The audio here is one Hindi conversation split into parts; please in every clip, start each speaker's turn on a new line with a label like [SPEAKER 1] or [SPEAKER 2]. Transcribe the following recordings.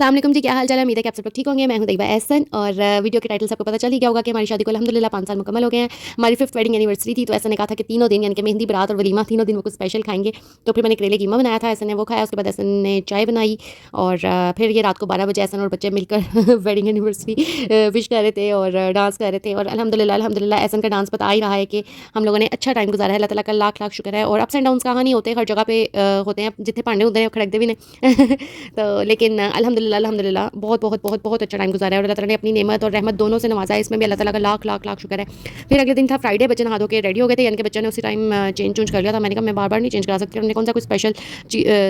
[SPEAKER 1] अस्सलामुअलैकुम जी, क्या हाल चाल है। उम्मीद है कि आप सब लोग ठीक होंगे। मैं हूं तैयबा एहसन और वीडियो के टाइटल से आपको पता चल ही गया होगा कि हमारी शादी को अल्हम्दुलिल्लाह 5 साल मुकम्मल हो गए हैं। हमारी 5th वेडिंग एनिवर्सरी थी, तो ऐसा ने कहा था कि तीनों दिन यानी कि मेहंदी, बारात और वलीमा तीनों दिन वो कुछ स्पेशल खाएंगे। तो फिर मैंने करेले कीमा बनाया था, ऐसा ने वो खाया। उसके बाद ऐसा ने चाय बनाई और फिर ये रात को 12 बजे ऐसा और बच्चे मिलकर वेडिंग एनिवर्सरी विश कर रहे थे और डांस कर रहे थे। और अल्हम्दुलिल्लाह ऐसा का डांस बता ही रहा है कि हम लोगों ने अच्छा टाइम गुजारा है। अल्लाह ताला का लाख लाख शुक्र है। और अप्स एंड डाउन्स कहाँ नहीं होते, हर जगह पे होते हैं। जितने पांडे होते हैं खड़कते भी नहीं तो लेकिन अल्हम्दुलिल्लाह बहुत बहुत बहुत बहुत अच्छा टाइम गुजारा है और अल्लाह ताला ने अपनी नेमत और रहमत दोनों से नवाजा है। इसमें भी अल्लाह ताला का लाख लाख लाख शुक्र है। फिर अगले दिन था फ्राइडे, बच्चे नहा धो के रेडी हो गए थे, यानी कि बच्चों ने उसी टाइम चेंज चूंज कर लिया था। मैंने कहा मैं बार बार नहीं चेंज करा सकती, उन्होंने कौन सा कोई स्पेशल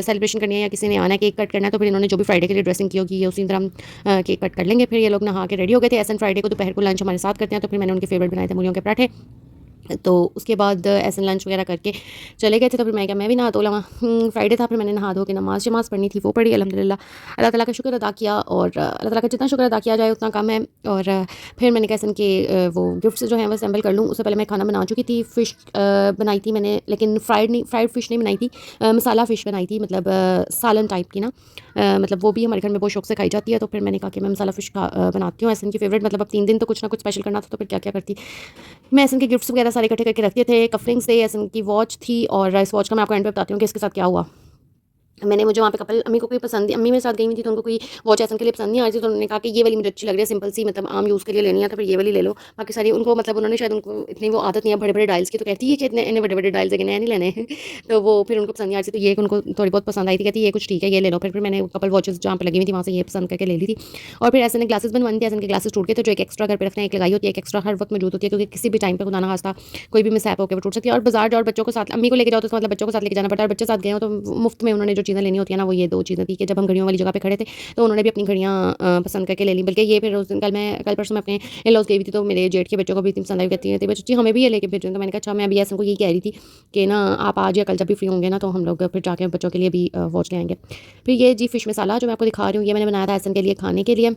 [SPEAKER 1] सेलिब्रेशन करनी है या किसी ने आना है केक कट करना है, तो फिर इन्होंने जो भी फ्राइडे के लिए ड्रेसिंग की होगी ये उसी तरह हम केक कट कर लेंगे। फिर ये लोग नहा के रेडी हो गए थे। ऐसा फ्राइडे को दोपहर को लंच हमारे साथ करते हैं, तो फिर मैंने उनके फेवरेट बनाए थे मूलियों के पराठे। तो उसके बाद ऐसे लंच वगैरह करके चले गए थे। तो फिर मैं क्या मैं भी नहा धो लगा। फ्राइडे था, फिर मैंने नहा धो के नमाज शमाज पढ़नी थी, वो पढ़ी अल्हम्दुलिल्लाह। अल्लाह ताला का शुक्र अदा किया और अल्लाह ताला का जितना शुक्र अदा किया जाए उतना कम है। और फिर मैंने कैसन के वो गिफ्ट्स जो हैं वो असेंबल कर लूँ। उससे पहले मैं खाना बना चुकी थी। फ़िश बनाई थी मैंने, लेकिन फ्राइड फ़िश नहीं बनाई थी, मसाला फ़िश बनाई थी, मतलब सालन टाइप की ना। मतलब वो भी हमारे घर में बहुत शौक से खाई जाती है। तो फिर मैंने कहा कि मैं मसाला फ़िश बनाती हूँ। ऐसे की फेवरेट, मतलब अब 3 दिन तो कुछ ना कुछ स्पेशल करना था, तो फिर क्या क्या करती। मैं एसन के गिफ्ट्स वगैरह सारे इकट्ठे करके रखते थे। कफरिंग्स थे, एसन की वॉच थी और इस वॉच का मैं आपको एंड पे बताती हूँ कि इसके साथ क्या हुआ। मैंने मुझे वहाँ पे कपल अम्मी को कोई पसंद नहीं, अम्मी मेरे साथ गई हुई थी, तो उनको कोई वॉच ऐसन के लिए पसंद नहीं आ रही थी। तो उन्होंने कहा कि ये वाली मुझे अच्छी लग रही है, सिंपल सी, मतलब आम यूज़ के लिए लेनी है, तो फिर ये वाली ले लो। बाकी सारी उनको, मतलब उन्होंने शायद, उनको इतनी वो आदत नहीं है बड़े बड़े डायल्स की, तो कहती है कि इतने इतने बड़े बड़े डायल्स नए नहीं लेने हैं तो वो फिर उनको पसंद नहीं आ रही थी। तो ये उनको थोड़ी बहुत पसंद आई थी, कहती ये कुछ ठीक है, ये ले लो। फिर मैंने कपल वॉचेस जहाँ पे लगी हुई थी वहाँ से ये पसंद करके ले ली थी। और फिर ऐसे ने ग्लासेस बनवानी थी। ऐसे के ग्लासेस टूट गए थे, जो एक एक्स्ट्रा घर पर रखना, एक लगाई होती है, एक एक्स्ट्रा हर वक्त मौजूद होती है, क्योंकि किसी भी टाइम पर खुदा ना खास्ता कोई भी मिसहैप होकर वो टूट सकती है। और बाजार जाओ और बच्चों को साथ, अम्मी को लेके जाओ तो उसका मतलब बच्चों को साथ लेके जाना पड़ता है। और बच्चे साथ गए हो तो मुफ्त में उन्होंने जो चीज़ें लेनी होती है ना, वो ये 2 चीज़ें थी कि जब हम घड़ियों वाली जगह पे खड़े थे तो उन्होंने भी अपनी घड़ियाँ पसंद करके ले ली। बल्कि ये फिर उस दिन कल परसों मैं अपने इन-लॉज़ गई हुई थी, तो मेरे जेठ के बच्चों को भी इतनी पसंद आई। कहती है चाची हमें भी ये लेके भेजो। तो मैंने कहा अच्छा, मैं अभी ऐसे को यही कह रही थी कि ना आप आज या कल जब भी फ्री होंगे ना, तो हम लोग फिर जाके बच्चों के लिए भी वॉच ले आएंगे। फिर ये जी फ़िश मसाला जो मैं आपको दिखा रही हूँ, ये मैंने बनाया था ऐसन के लिए खाने के लिए।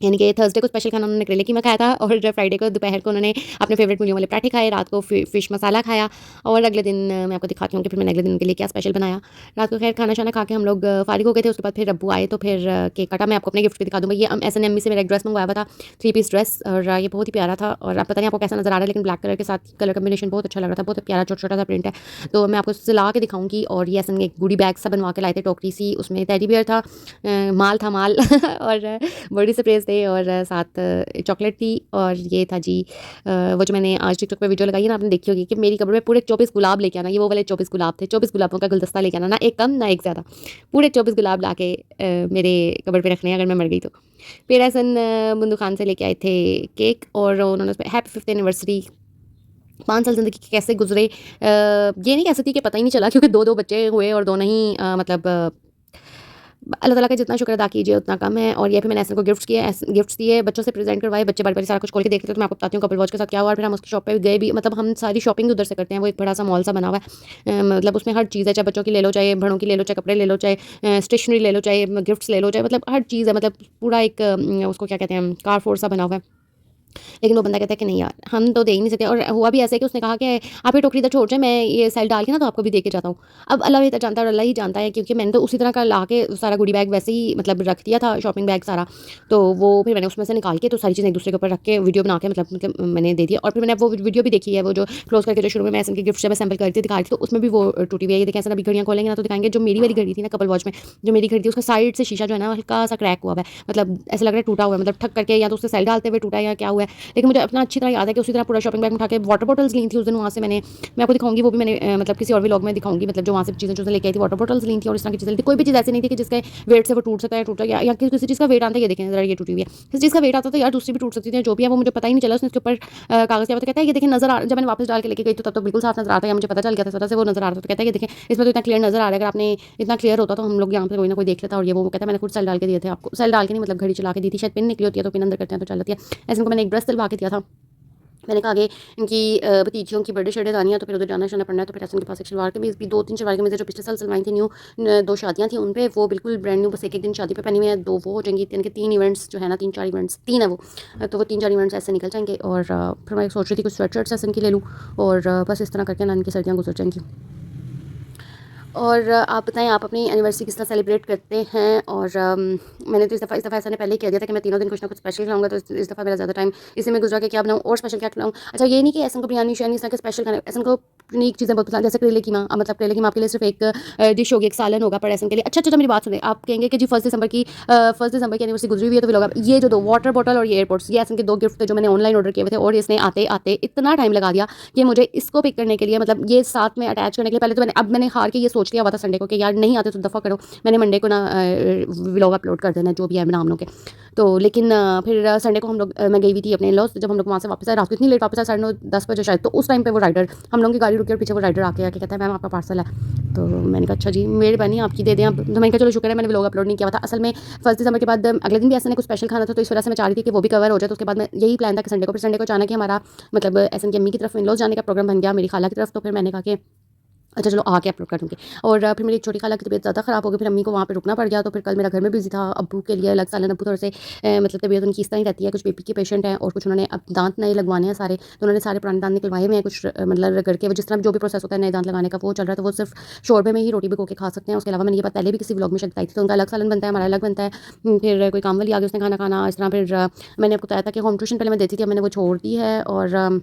[SPEAKER 1] यानी कि थर्सडे को स्पेशल खाना उन्होंने करेले कीमा खाया था और फ्राइडे को दोपहर को उन्होंने अपने फेवरेट मूलियों वाले पराठे खाए, रात को फ़िश मसाला खाया। और अगले दिन मैं आपको दिखाती हूँ कि फिर मैंने अगले दिन उनके लिए क्या स्पेशल बनाया। रात को खैर खाना शाना खा के हम लोग फारिग हो गए थे। उसके बाद फिर अब्बू आए, तो फिर केक काटा। मैं आपको अपने गिफ्ट भी दिखा दूँगा। ये ऐसे ने अम्मी से मेरा एक ड्रेस मंगवाया हुआ था, 3 पीस ड्रेस, और ये बहुत ही प्यारा था। और अब पता नहीं आपको कैसा नज़र आ रहा है, लेकिन ब्लैक कलर के साथ कलर कम्बिनेशन बहुत अच्छा लग रहा था, बहुत प्यारा छोटा छोटा सा प्रिंट है। तो मैं आपको सिला के दिखाऊंगी। और ये ऐसे एक गुडी बैग सा बनवा के लाए थे, टोकरी सी, उसमें टेडी बियर था, माल था माल और बड़ी सरप्राइज़ थे, और साथ चॉकलेट थी। और ये था जी वो जो मैंने आज टिकटॉक पे वीडियो लगाई है ना, आपने देखी होगी कि मेरी कब्र में पूरे 24 गुलाब लेके आना। ये वो वाले 24 गुलाब थे, 24 गुलाबों का गुलदस्ता लेके आना, ना एक कम ना एक ज़्यादा, पूरे 24 गुलाब ला के मेरे कब्र पे रखने हैं अगर मैं मर गई तो। फिर ऐसन बुंदू खान से लेके आए थे केक, और उन्होंने उस पर हैप्पी 5th एनिवर्सरी, 5 साल ज़िंदगी के कैसे गुजरे, ये नहीं कह सकती कि पता ही नहीं चला, क्योंकि 2-2 बच्चे हुए और दोनों ही मतलब अल्लाह ताला का जितना शुक्र अदा कीजिए उतना कम है। और ये फिर मैंने ऐसे को गिफ्ट्स दिए, बच्चों से प्रेजेंट करवाए, बच्चे बारी-बारी सारा कुछ खोल के देखते थे। तो मैं आपको बताती हूँ कपल वॉच के साथ क्या हुआ। और फिर हम उसकी शॉप पे गए भी, मतलब हम सारी शॉपिंग उधर से करते हैं। वो एक बड़ा सा मॉल सा बना हुआ है, मतलब उसमें हर चीज़ है, चाहे बच्चों की ले लो, चाहे बड़ों की ले लो, चाहे कपड़े ले लो, चाहे स्टेशनरी ले लो, चाहे गिफ्ट्स ले लो, चाहे मतलब हर चीज़ है, मतलब पूरा एक उसको क्या कहते हैं, कारफोर सा बना हुआ है। लेकिन वो बंदा कहता है कि नहीं यार, हम तो दे ही नहीं सकते। और हुआ भी ऐसे कि उसने कहा कि आप ये टोकरी इधर छोड़ जाए, मैं ये सेल डाल के ना तो आपको भी दे के जाता हूँ। अब अल्लाह बेहतर जानता है और अल्लाह ही जानता है, क्योंकि मैंने तो उसी तरह का ला के सारा गुडी बैग वैसे ही मतलब रख दिया था, शॉपिंग बैग सारा। तो वो फिर मैंने उसमें से निकाल के तो सारी चीज़ें एक दूसरे के ऊपर रख के वीडियो बना के मतलब मैंने दे दिया। और फिर मैंने वो वीडियो भी देखी है, वो जो क्लोज करके जो शुरू में मैं ऐसे गिफ्ट जब असेंबल करती दिखा रही थी, तो उसमें भी वो टूटी हुई है। ये देखें, ऐसा अभी घड़ियाँ खोलेंगे ना तो दिखाएंगे। जो मेरी वाली घड़ी थी ना कपल वॉच में, जो मेरी घड़ी थी उसका साइड से शीशा जो है ना हल्का सा क्रैक हुआ है, मतलब ऐसा लग रहा है टूटा हुआ है, मतलब ठक करके या तो उससे सेल डालते हुए टूटा है या क्या हुआ है। लेकिन मुझे अपना अच्छी तरह याद है कि उसी तरह पूरा शॉपिंग बैग में उठा के वाटर बॉटल्स ली थी उस दिन वहाँ से मैं आपको दिखाऊंगी, वो भी मैंने मतलब किसी और व्लॉग में दिखाऊंगी, मतलब जो वहाँ से चीज़ें लेके आई थी, वाटर बॉटल्स ली थी और इस तरह की चीज़ें ली थी। कोई भी चीज़ ऐसी नहीं थी कि जिसके वेट से वो टूट सकता है, टूटा या किसी चीज़ का वेट आता है। ये देखें जरा, ये टूटी हुई है। किसी चीज़ का वेट आता तो यार दूसरी भी टूट सकती थी, जो भी है वो मुझे पता ही नहीं चला। उसने इसके ऊपर कागज़ क्या, तो कहता है ये देखें नजर आ, जब मैंने वापस डाल के लेके गई तो तब तो बिल्कुल साफ नजर आता है, मुझे पता चल गया था तरह से वो नजर आ रहा था। तो कहता है ये देखें इसमें तो इतना क्लियर नजर आ रहा है, अगर आपने इतना क्लियर होता तो हम लोग यहाँ पे कोई ना कोई देख लेता। और ये वो कहता है मैंने खुद सेल डाल के दिए थे आपको, सेल डाल के नहीं मतलब घड़ी चला के दी थी, शायद पिन निकली होती है तो पिन अंदर करते हैं तो चल जाती है। ऐसे को मैंने एक ड्रेस सिलवा के दिया था। मैंने कहा आगे इनकी भतीजियों की बर्थडे शर्टें आनी है, तो फिर उधर जाना पड़ना है। तो फिर ऐसे के पास एक शलवार कमीज़ भी 2-3 शलवार कमीज़ें जो पिछले साल सिलवाई थी न्यू, 2 शादियाँ थी उन पे, वो बिल्कुल ब्रांड न्यू, बस एक दिन शादी पे पहनी हुई है, 2 वो हो जाएंगी, यानी कि 3 इवेंट्स जो है ना, 3-4 इवेंट्स, 3 है वो, तो वो 3-4 इवेंट्स ऐसे निकल जाएंगे। और फिर मैं सोच रही थी कुछ स्वेट शर्ट्स ऐसे इनकी ले लूँ, और बस इस तरह करके ना इनकी सर्दियाँ गुजर जाएंगी। और आप बताएं आप अपनी एनिवर्सरी किस तरह सेलिब्रेट करते हैं। और मैंने तो इस दफ़ा ऐसा ने पहले ही कह दिया था कि मैं तीनों दिन कुछ ना कुछ स्पेशल खिलाऊंगा, तो इस दफ़ा मेरा ज़्यादा टाइम इसी में गुजरा कि क्या बनाऊँ और स्पेशल क्या खिलाऊँ। अच्छा ये नहीं कि ऐसा को बिरयानी शियानी इस तरह के स्पेशल खाने, ऐसा को यूनिक चीज़ें बहुत पसंद, जैसे करेले कीमा। मतलब करेले कीमा आपके लिए सिर्फ एक डिश होगी, एक सालन होगा, पर ऐसा के लिए अच्छा अच्छा मेरी बात सुने। आप कहेंगे कि जी 1 दिसंबर की एनिवर्सरी गुजरी हुई है तो व्लॉग। ये जो 2 वाटर बॉटल और ये एयरपोर्ट्स, ये ऐसे के 2 गिफ्ट थे जो मैंने ऑनलाइन ऑर्डर किए हुए थे, और इसने आते आते इतना टाइम लगा दिया कि मुझे इसको पिक करने के लिए, मतलब ये साथ में अटैच करने के लिए, पहले तो मैंने हार के ये सोच लिया हुआ था संडे को कि यार नहीं आते तो दफ़ा करो, मैंने मंडे को ना व्लॉग अपलोड कर देना जो भी है नाम लोग के। तो लेकिन फिर संडे को हम लोग मैं गई हुई थी अपने लॉस। जब हम लोग वहाँ से वापस आए, रात को इतनी लेट वापस आए, 9:30 बजे शायद, तो उस टाइम पे वो राइडर, हम लोगों की गाड़ी रुकी और पीछे वो राइडर आके कहता है मैम आपका पार्सल है। तो मैंने कहा अच्छा जी मेहरबानी आपकी, दे दें आप। तो मैंने कहा चलो शुक्र है मैंने व्लॉग अपलोड नहीं किया था। असल में 1 दिसंबर के बाद अगले दिन भी ऐसा ने कुछ स्पेशल खाना था, तो इस वजह से मैं चाह रही थी कि वो भी कवर हो जाए। तो उसके बाद मैं यही प्लान था कि संडे को, फिर संडे को अचानक ही हमारा मतलब ऐसा की अम्मी की तरफ इन लॉस जाने का प्रोग्राम बन गया, मेरी खाला की तरफ। तो फिर मैंने कहा कि अच्छा चलो आके अपलोड कर दूँगी। और फिर मेरी एक छोटी खाला की तबीयत ज़्यादा ख़राब हो गई, फिर अम्मी को वहाँ पे रुकना पड़ गया। तो फिर कल मेरा घर में बिज़ी था, अब्बू के लिए अलग सालन, अब्बू थोड़े से मतलब तबीयत उनकी इस तरह ही रहती है, कुछ बीपी के पेशेंट हैं, और कुछ उन्होंने अब दांत नए लगवाने हैं सारे, तो उन्होंने सारे पुराने दांत निकलवाए हुए हैं कुछ मतलब रगड़ के, वो जिस तरह जो भी प्रोसेस होता है नए दांत लगाने का वो चल रहा है। तो वो सिर्फ शोरबे में ही रोटी भिगो के खा सकते हैं। उसके अलावा मैंने ये बात पहले भी किसी व्लॉग में शायद बताई थी। तो उनका अलग सालन बनता है, हमारा अलग बनता है। फिर कोई काम वाली आ गई, उसने खाना खाना इस तरह। फिर मैंने आपको बताया था कि होम ट्यूशन पहले मैं देती थी, अब मैंने वो छोड़ दी है। और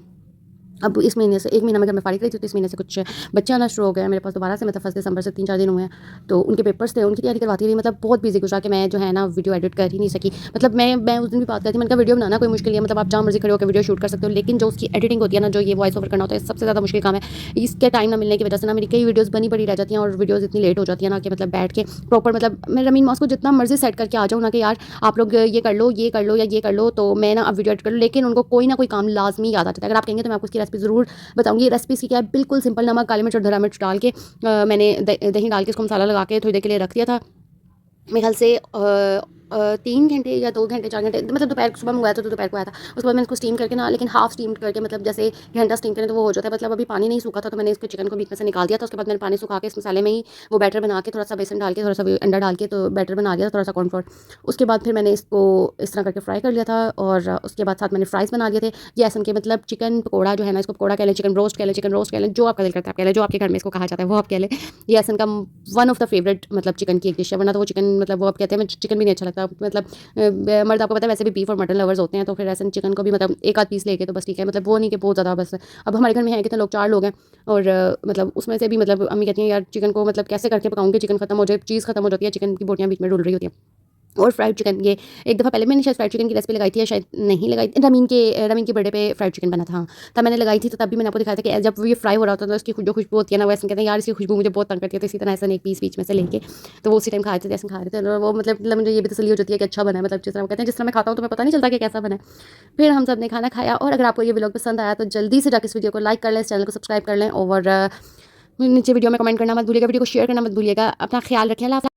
[SPEAKER 1] अब इस महीने से 1 महीना मैं घर में फारिग रही थी, तो इस महीने से कुछ बच्चे आना शुरू हो गए हैं मेरे पास दोबारा से। मतलब 1 दिसंबर से 3-4 दिन हुए हैं, तो उनके पेपर्स थे, उनकी तैयारी करवाती रही। मतलब बहुत बिजी गुजरा कि मैं जो है ना वीडियो एडिट कर ही नहीं सकी। मतलब मैं उस दिन भी बात करती थी, मैंने कहा वीडियो बनाना कोई मुश्किल नहीं है, मतलब आप जहाँ मर्जी खड़े होकर वीडियो शूट कर सकते हो, लेकिन जो उसकी एडिटिंग होती है ना, जो ये वॉइस ओवर करना होता है, सबसे ज़्यादा मुश्किल काम है। इसके टाइम ना मिलने की वजह से ना मेरी कई वीडियोज़ बनी पड़ी रह जाती हैं, और वीडियोज़ इतनी लेट हो जाती है ना कि मतलब बैठ के प्रॉपर, मतलब मैं रमीन मॉस को जितना मर्जी सेट करके आ जाऊँ ना कि यार आप लोग ये कर लो, ये कर लो, या ये कर लो, तो मैं ना अब वीडियो एडिट कर लूँ, लेकिन उनको कोई ना कोई काम लाजमी याद आ जाता है। अगर आप कहेंगे तो मैं आपको उसकी रेसिपी ज़रूर बताऊँगी। रेसिपी इसकी क्या है, बिल्कुल सिंपल, नमक, काली मिर्च और हरा मिर्च डाल के मैंने दही डाल के इसको मसाला लगा के थोड़ी देर के लिए रख दिया था। मेरे ख्याल से 3 घंटे या 2 घंटे 4 घंटे, मतलब दोपहर सुबह मंगवाया था तो दोपहर को आया था। उसके बाद मैंने इसको स्टीम करके ना, लेकिन हाफ स्टीम करके, मतलब जैसे घंटा स्टीम करें तो वो हो जाता है। मतलब अभी पानी नहीं सूखा था, तो मैंने इसको चिकन को बीच में से निकाल दिया था। उसके बाद मैंने पानी सुखा के इस मसाले में ही वो बैटर बना के, थोड़ा सा बेसन डाल के, थोड़ा सा अंडा डाल के, तो बैटर बना गया था, थोड़ा सा कॉर्नफ्लोर। उसके बाद फिर मैंने इसको इस तरह करके फ्राई कर लिया था। और उसके बाद साथ मैंने फ्राइज़ बना लिए थे। ये ऐसा के मतलब चिकन पकौड़ा जो है ना, इसको पकौड़ा कह लें, चिकन रोस्ट कह लें, चिकन रोस्ट कह लें, जो आपका दिल करता है आप कह लें, जो आपके घर में इसको कहा जाता है वो आप कह लें। ये ऐसा का वन ऑफ द फेवरेट मतलब चिकन की एक डिश है। वरना तो वो चिकन मतलब वो आप कहते हैं चिकन भी नहीं अच्छा लगता। मतलब मर्द आपको पता है वैसे भी बीफ और मटन लवर्स होते हैं, तो फिर ऐसे चिकन को भी मतलब एक आध पीस लेके तो बस ठीक है। मतलब वो नहीं कि बहुत ज़्यादा बस। अब हमारे घर में है कितने लोग, 4 लोग हैं, और मतलब उसमें से भी मतलब अम्मी कहती हैं यार चिकन को मतलब कैसे करके पकाऊंगी, चिकन खत्म हो जाए, चीज़ खत्म हो जाती है, चिकन की बोटियाँ बीच में डुल रही होती हैं। और फ्राइड चिकन, ये एक दफ़ा पहले मैंने शायद फ्राइड चिकन की रेसिपी लगाई थी, या शायद नहीं लगाई थी। रमीन के बर्थडे पे फ्राइड चिकन बना था, हाँ, तब मैंने लगाई थी। तो तब भी मैंने आपको दिखाया था कि जब ये फ्राई हो रहा होता है तो इसकी जो खुशबू होती है ना, वो ऐसे कहते हैं यार इसकी खुशबू मुझे बहुत तंग करती है। तो इसी तरह ऐसा एक पीस बीच में से लेके तो वो उसी टाइम खा रहे थे, जैसे खा रहे थे। और वो मतलब मुझे ये भी तसल्ली हो जाती है कि अच्छा बना है। मतलब जिस तरह वो कहते हैं, जिस तरह मैं खाता हूँ तो मैं पता नहीं चलता कि कैसा बना है। फिर हम सब ने खाना खाया। और अगर आपको ये व्लॉग पसंद आया तो जल्दी से जाकर इस वीडियो को लाइक कर लें, इस चैनल को सब्सक्राइब कर लें, और नीचे वीडियो में कमेंट करना मत भूलिएगा, वीडियो को शेयर करना मत भूलिएगा। अपना ख्याल रखें। अल्लाह हाफ़िज़।